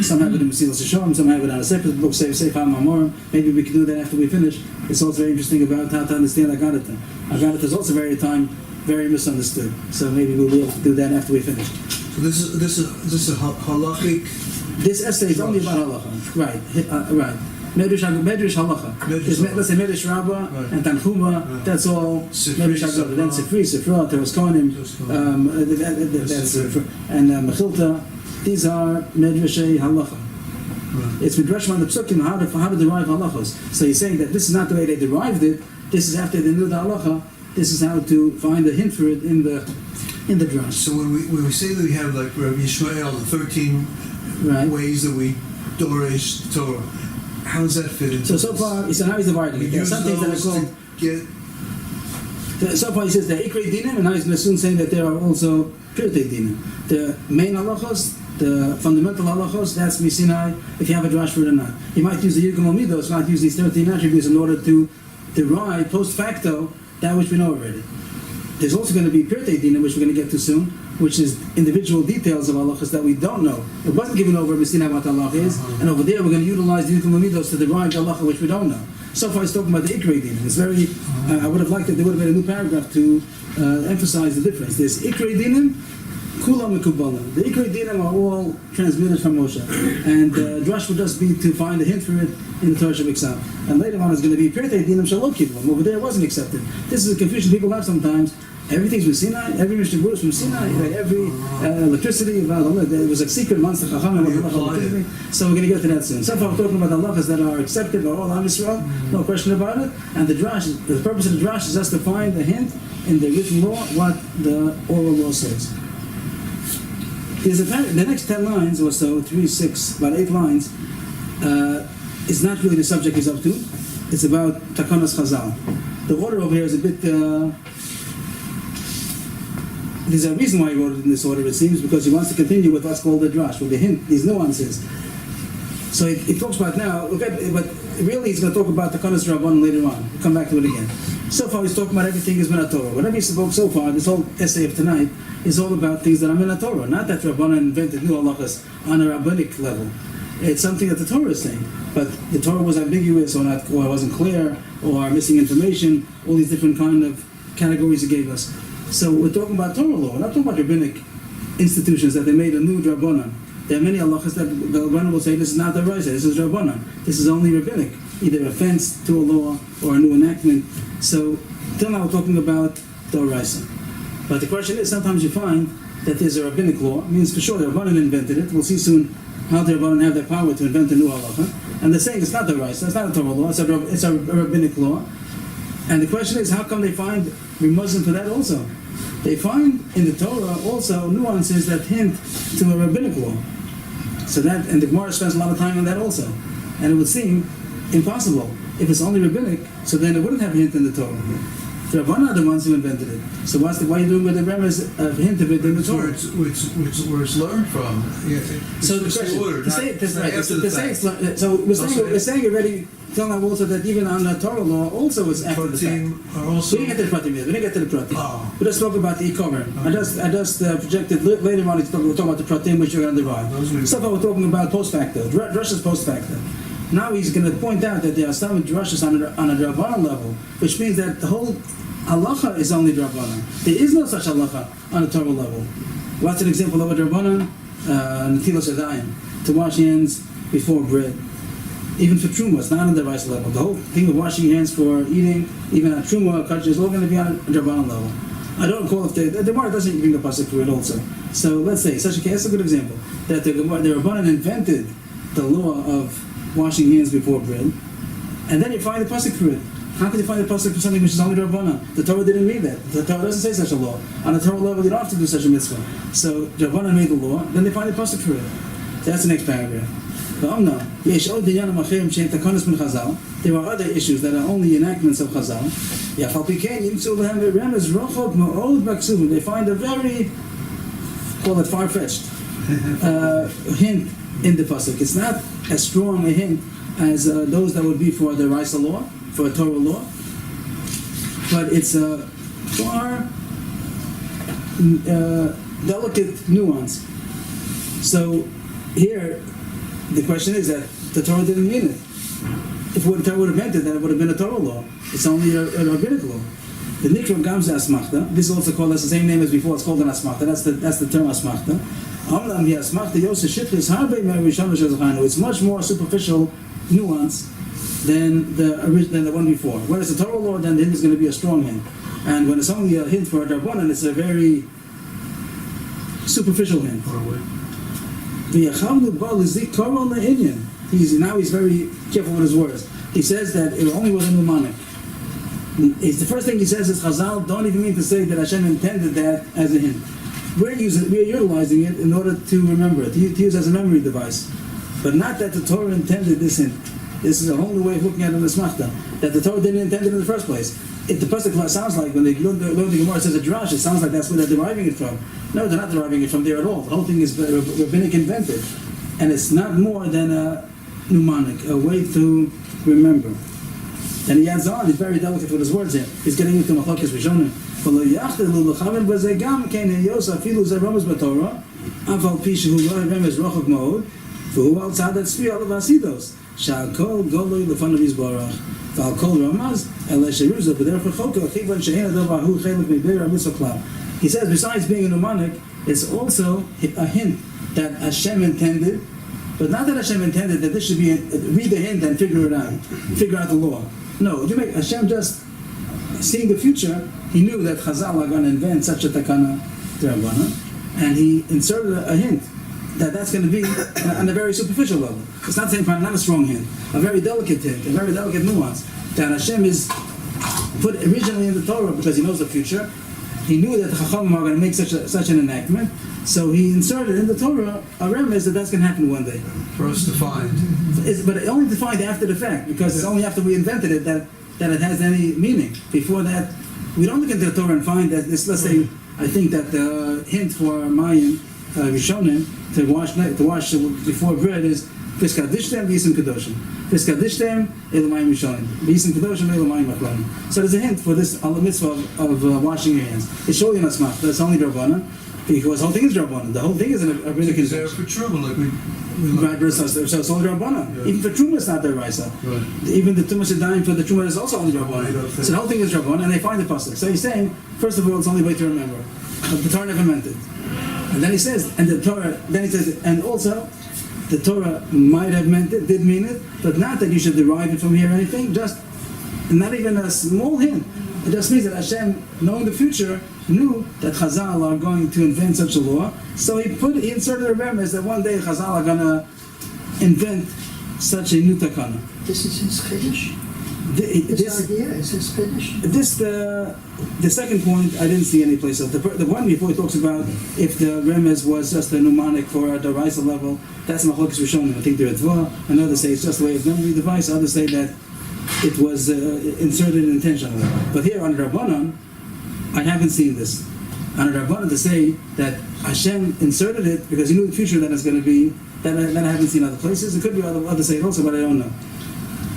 some have it in Mesilas Yesharim, some have it on a separate book, Seif HaMamorim. Maybe we can do that after we finish. It's also very interesting about how to understand Agadata. Agadata is also very misunderstood. So maybe we'll be able to do that after we finish. So this is a halachic. This essay is only about halacha. Right. Medrash halacha. Let's say Medrash Rabbah and Tanchuma. Right. That's all. Medrash Haggadah. Then Sifra, Teros Kohanim, and Mechilta. These are Medrash halacha. Right. It's Midrash on the Psukim how to derive halachos. So he's saying that this is not the way they derived it. This is after they knew the halacha. This is how to find a hint for it in the drash. So when we say that we have like Rabbi Yishmael, the 13 ways that we Doresh Torah, how does that fit into? So far, he said how he's dividing it. There are some things that are called. So far, he says the Ikrei Dinim, and now he's going to soon say that there are also Pirtei Dinim. The main halachos, the fundamental halachos, that's Misinai, if you have a drash for it or not. He might use the Yirgum Midos, might use these 13 attributes in order to derive post facto that which we know already. There's also going to be Pirtei Dinim, which we're going to get to soon, which is individual details of halachas that we don't know. It wasn't given over Messina what halach is, and over there we're going to utilize the Yirgum Midos to derive the halacha which we don't know. So far he's talking about the Ikrei Dinim. It's very, I would have liked that there would have been a new paragraph to emphasize the difference. There's Ikrei Dinim, Kulam Mekubalim. The Ikrei Dinim are all transmitted from Moshe. And Drash would just be to find a hint for it in the Torah Shel Baal. And later on it's going to be Pirtei Dinim Shalom Kibbalim. Over there it wasn't accepted. This is a confusion people have sometimes. Everything's from Sinai, every Mishnah Berurah is from Sinai, every electricity, it was a secret amongst the Chachamim. So we're going to get to that soon. So far we're talking about the halachas that are accepted by all Am Yisrael, no question about it. And the purpose of the drash is just to find a hint in the written law what the oral law says. The next 10 lines or so, 3, 6, about 8 lines, is not really the subject he's up to. It's about Takanas Chazal. The order over here is a bit... there's a reason why he wrote it in this order, it seems, because he wants to continue with what's called the drash, with the hint, these nuances. So he talks about now, but really he's going to talk about Takanas Rabban later on. We'll come back to it again. So far he's talking about everything is Min Torah. Whatever he spoke so far, this whole essay of tonight, is all about things that are Min Torah, not that Rabbanan invented new halachas on a rabbinic level. It's something that the Torah is saying. But the Torah was ambiguous or wasn't clear or missing information, all these different kind of categories he gave us. So we're talking about Torah law. We're not talking about rabbinic institutions that they made a new Rabbanan. There are many halachas that the Rabbanan will say this is not the Raisa, this is Rabbanan. This is only rabbinic, either offense to a law or a new enactment. So till now we're talking about the Raisa. But the question is, sometimes you find that there's a rabbinic law. It means for sure the Rabbanan invented it. We'll see soon how the Rabbanan have the power to invent a new halacha. And they're saying it's not the Raisa, it's not a Torah law, it's a rabbinic law. And the question is, how come they find Muslim for that also? They find in the Torah also nuances that hint to a rabbinic law. So that, and the Gemara spends a lot of time on that also. And it would seem impossible if it's only rabbinic, so then it wouldn't have a hint in the Torah. The Rabbanan are the ones who invented it. So why are you doing with the remez a hint of it in the It's where Torah? where it's learned from. Yeah, it's So the just question, order, to say not- that's not right. after To the say fact. so we're Also, saying already, telling them also that even on the Torah law, also it's after the fact. Pratim are also. We didn't get to the pratim yet. We didn't get to the pratim. Oh. We just spoke about the e-cover. I just projected later on. We're talking about the pratim which you're going to derive. Those we- Stuff we're talking about post facto. Drusha's post facto. Now he's going to point out that there are some drushes on a Rabbanan level, which means that the whole halacha is only Rabbanan. There is no such halacha on a Torah level. What's an example of a Rabbanan? Netilas yadayim, to wash hands before bread. Even for truma, it's not on the rice level. The whole thing of washing your hands for eating, even on truma, kosher, is all going to be on a Rabbanan level. I don't recall if the Gemara doesn't bring the pasuk for it also. So let's say, such a case, that's a good example, that the Rabbanan invented the law of washing hands before bread, and then you find the pasuk for it. How can you find the pasuk for something which is only Rabbanan? The Torah didn't mean that. The Torah doesn't say such a law. On the Torah level, you don't have to do such a mitzvah. So Rabbanan made the law, then they find the pasuk for it. So that's the next paragraph. There are other issues that are only enactments of Chazal. They find a very, call it far-fetched, hint in the pasuk. It's not as strong a hint as those that would be for the Raisa law, for a Torah law, but it's a far delicate nuance. So here, the question is that the Torah didn't mean it. If the Torah would have meant it, then it would have been a Torah law. It's only a rabbinic law. The Nikra Gamza Asmachta, this is also called, that's the same name as before, it's called an Asmachta, that's the term Asmachta. It's much more superficial nuance than the one before. When it's a Torah law, then the hint is going to be a strong hint. And when it's only a hint for a Rabbanan, it's a very superficial hint. He's very careful with his words. He says that it only was a mnemonic. It's the first thing he says is Chazal don't even mean to say that Hashem intended that as a hint. We're utilizing it in order to remember it, to use as a memory device. But not that the Torah intended this hint. This is a whole new way of looking at it in the Smachta, that the Torah didn't intend it in the first place. If the pasuk sounds like, when they learn the Gemara, it says a drash, it sounds like that's where they're deriving it from. No, they're not deriving it from there at all. The whole thing is rabbinic invented. And it's not more than a mnemonic, a way to remember. And he adds on, he's very delicate with his words here. He's getting into Machlokes Rishonim. שהכל גולוי לפניו יזברך ועל כל רמז אלא שרוזו בדרך רחוקה כיוון שאין הדבר הוא חלק מבירא המצווה כלל. He says besides being a mnemonic, it's also a hint that Hashem intended, but not that Hashem intended that this should be read the hint and figure it out, figure out the law. No, you make Hashem just seeing the future. He knew that Chazal are going to invent such a takana d'Rabbanan, and he inserted a hint that that's going to be on a very superficial level. It's not saying not a strong hint, a very delicate hint, a very delicate nuance that Hashem is put originally in the Torah because He knows the future. He knew that the Chachamim are going to make such an enactment, so He inserted in the Torah a remez that that's going to happen one day. For us to find. But only to find after the fact, because it's only after we invented it that it has any meaning. Before that, we don't look into the Torah and find that this. Let's say, I think that the hint for Mayim Rishonim to wash before bread is V'skadishtem v'yisim kadoshim. V'skadishtem elamayim rishonim. V'yisim kadoshim elamayim achronim. So there's a hint for this mitzvah of washing your hands. It's surely an asmach. That's only Rabbanan. Because the whole thing is Rabbanan. The whole thing is a rabbinic It's there convention. for truma, like we So it's only Rabbanan. Yeah. Even for Truma it's not the Raisa. Right. Even the Tumas Yadayim for the Truma is also only Rabbanan. So the whole thing is Rabbanan, and they find the pasuk. So he's saying, first of all, it's the only way to remember. But the Torah never meant it. And then he says, and also, the Torah might have meant it, did mean it, but not that you should derive it from here or anything, just not even a small hint. It just means that Hashem, knowing the future, knew that Chazal are going to invent such a law, so he inserted a remez that one day Chazal are going to invent such a new takana. This is his chiddush. This idea is his chiddush. The second point, I didn't see any place else. The one before he talks about if the remez was just a mnemonic for the Raisa level, that's Machlokes Rishonim. I think they're Dva. Another say it's just a way of memory device. Others say that it was inserted intentionally. But here on Rabbanan, I haven't seen this. On Rabbanan to say that Hashem inserted it because he knew the future that it's going to be, that I haven't seen other places. It could be other say it also, but I don't know.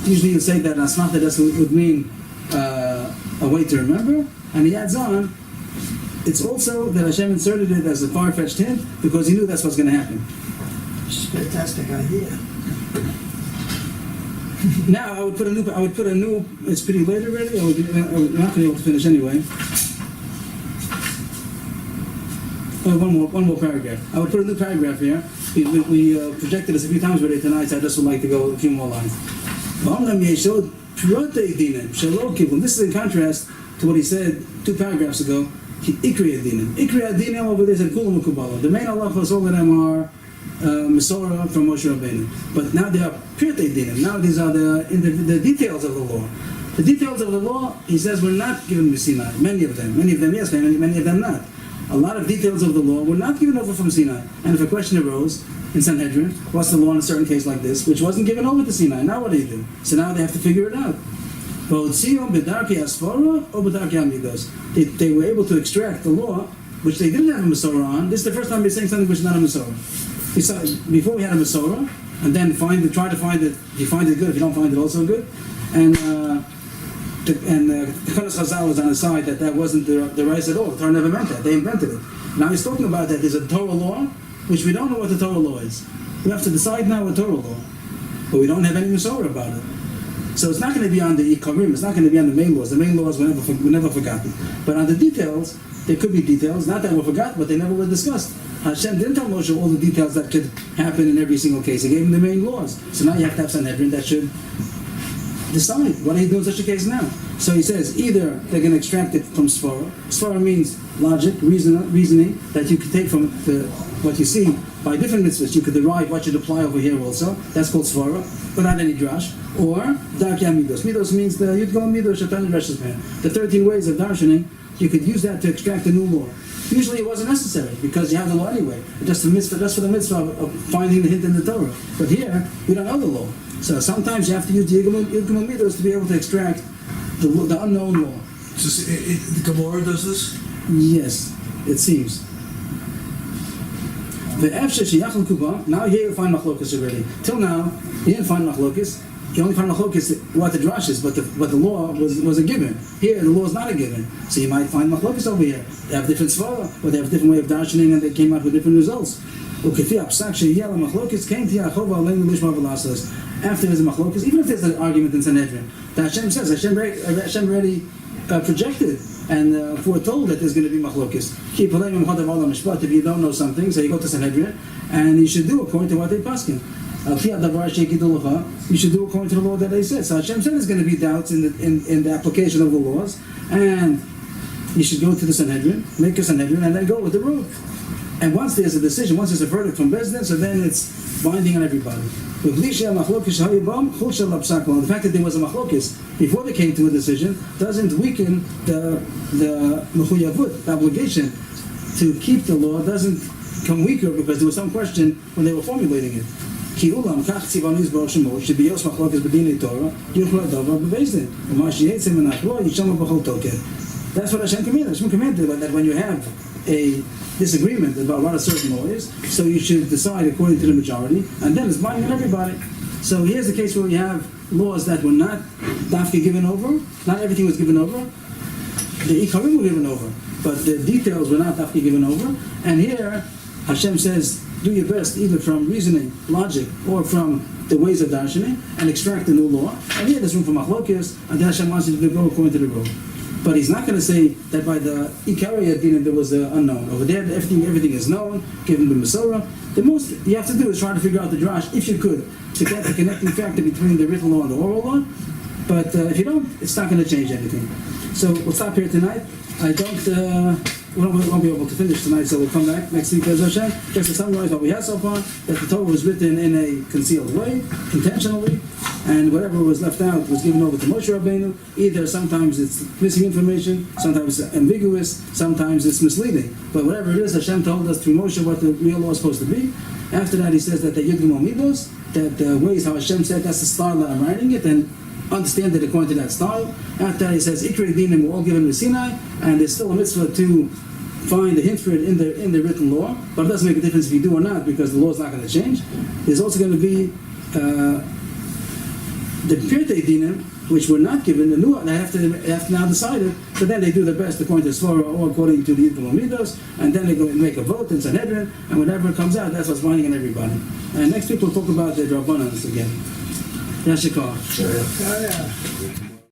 Usually you say that Asmata would mean a way to remember, and he adds on, it's also that Hashem inserted it as a far-fetched hint because he knew that's what's going to happen. It's a fantastic idea. Now I would put a new. It's pretty late already. I'm not going to be able to finish anyway. Oh, one more paragraph. I would put a new paragraph here. We projected this a few times already tonight, so I just would like to go a few more lines. This is in contrast to what he said 2 paragraphs ago. Ikri Adinim over there said Kulam Kubala. The main halachos, all of them are Masorah from Moshe Rabbeinu. But now they are Pirtei Dinim. Now these are the details of the law. The details of the law, he says, were not given to Sinai. Many of them yes, many of them not. A lot of details of the law were not given over from Sinai. And if a question arose in Sanhedrin, what's the law in a certain case like this, which wasn't given over to Sinai, now what do you do? So now they have to figure it out. They were able to extract the law, which they didn't have a Masorah on. This is the first time they're saying something which is not a Masorah. Before we had a Masorah, and then try to find it. If you find it good, if you don't find it also good. And the Chodesh Chazal was on the side that wasn't the rice at all. The Torah never meant that. They invented it. Now he's talking about that there's a Torah law, which we don't know what the Torah law is. We have to decide now what Torah law, but we don't have any Masorah about it. So it's not going to be on the Ikarim, it's not going to be on the main laws. The main laws were never forgotten. But on the details, there could be details, not that were forgotten, but they never were discussed. Hashem didn't tell Moshe all the details that could happen in every single case. He gave him the main laws. So now you have to have Sanhedrin that should decide what do you do in such a case now. So he says either they're going to extract it from Sforah. Sforah means logic, reasoning that you could take from what you see by different mitzvahs. You could derive what you'd apply over here also. That's called Sforah, without any drash. Or Darkei Midos. Midos means the Yudgol Midos Shatan Reshus Peh. The 13 ways of darshaning. You could use that to extract a new law. Usually it wasn't necessary because you have the law anyway. Just for the mitzvah of finding the hint in the Torah. But here we don't know the law. So sometimes you have to use the Yudgol Midos to be able to extract the unknown law. So the Gemara does this? Yes, it seems. Now here you find machlokas already. Till now, you didn't find machlokas. You only find machlokas what the drash is, but the law was a given. Here, the law is not a given. So you might find machlokas over here. They have different svara, but they have a different way of darshaning, and they came out with different results. After there's a machlokas, even if there's an argument in Sanhedrin, that Hashem says, Hashem already projected and foretold that there's going to be machlokas. If you don't know something, so you go to Sanhedrin, and you should do according to what they paskin. You should do according to the law that they said. So Hashem said there's going to be doubts in the application of the laws, and you should go to the Sanhedrin, make a Sanhedrin, and then go with the road. And once there's a decision, once there's a verdict from Bezdin, so then it's binding on everybody. The fact that there was a machlokis before they came to a decision doesn't weaken the mechuyavut, the obligation to keep the law doesn't become weaker because there was some question when they were formulating it. That's what Hashem commanded. Hashem commanded that when you have a disagreement about what a certain law is, so you should decide according to the majority, and then it's binding on everybody. So here's the case where you have laws that were not dafki given over, not everything was given over, the ikarim were given over, but the details were not dafki given over, and here Hashem says, do your best either from reasoning, logic, or from the ways of darshaning, and extract a new law, and here there's room for machlokes, and then Hashem wants you to go according to the rule. But he's not going to say that by the Ikari Adin there was the unknown. Over there, everything is known, given the Masorah. The most you have to do is try to figure out the drash, if you could, to get the connecting factor between the written law and the oral law. But if you don't, it's not going to change anything. So we'll stop here tonight. We won't be able to finish tonight, so we'll come back next week as Hashem. Just to summarize what we have so far, that the Torah was written in a concealed way, intentionally, and whatever was left out was given over to Moshe Rabbeinu. Either sometimes it's missing information, sometimes it's ambiguous, sometimes it's misleading. But whatever it is, Hashem told us through Moshe what the real law is supposed to be. After that, he says that the Yudgim Midos, that the ways how Hashem said that's the style that I'm writing it, and understand it according to that style. After that, he says, Ikri Dinim were all given to Sinai, and there's still a mitzvah to find the hint for it in the written law, but it doesn't make a difference if you do or not, because the law is not going to change. There's also going to be the Pirtei Dinim, which were not given, the new, they have to now decide it, but then they do their best according to SHOFAR or according to the Yidgul Midos, and then they go and make a vote in Sanhedrin, and whatever comes out, that's what's binding on everybody. And next week we'll talk about the Rabbanans again. Yashikar. Yeah.